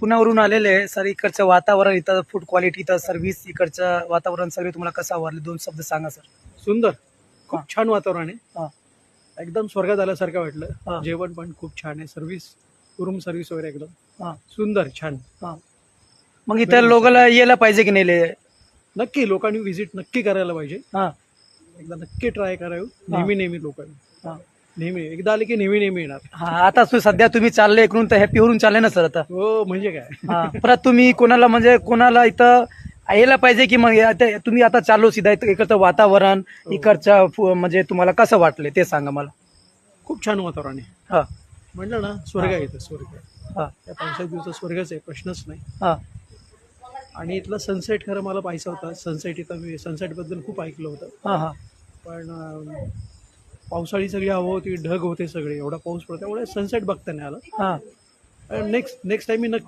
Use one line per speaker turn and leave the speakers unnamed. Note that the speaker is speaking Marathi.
पुण्यावरून आलेले आहे सर. इकडचं वातावरण, इथं फूड क्वालिटी, इथं सर्व्हिस, इकडचं वातावरण सगळे तुम्हाला कसं आवडलं? 2 शब्द सांगा सर.
सुंदर,
हा.
खूप छान वातावरण
हा.
आहे. एकदम स्वर्गात आल्यासारखं
हा.
वाटलं. जेवण पण खूप छान आहे. सर्व्हिस, रूम सर्व्हिस वगैरे एकदम
हा.
सुंदर, छान.
हा. मग इथं लोकांना यायला पाहिजे की नाही?
नक्की लोकांनी व्हिजिट नक्की करायला पाहिजे.
हा.
एकदा नक्की ट्राय करावं. नेहमी लोकांनी
हा.
नेहमी एकदा आले की नेहमी येणार.
हा. आता सध्या तुम्ही चालले इकडून तर हॅपी होऊन चालले ना सर आता?
हो, म्हणजे काय.
हा. परत तुम्ही कोणाला इथं यायला पाहिजे की मग तुम्ही आता चाललो सीधा इकडचं वातावरण, इकडचं म्हणजे तुम्हाला कसं वाटलं ते सांगा मला.
खूप छान वातावरण आहे.
हा.
म्हटलं ना, स्वर्ग आहे इथं, स्वर्ग.
हा.
त्या पावसाच्या दिवसात स्वर्गच आहे, प्रश्नच नाही.
हा.
आणि इथला सनसेट खरं मला पाहायचा होता. सनसेट इथं मी सनसेट बद्दल खूप ऐकलं होतं.
हा. हा.
पण पावसाळी सगळी हवा होती, ढग होते सगळे, एवढा पाऊस पडतो त्यामुळे सनसेट बघता नाही आला.
हा.
नेक्स्ट टाइम मी नक्की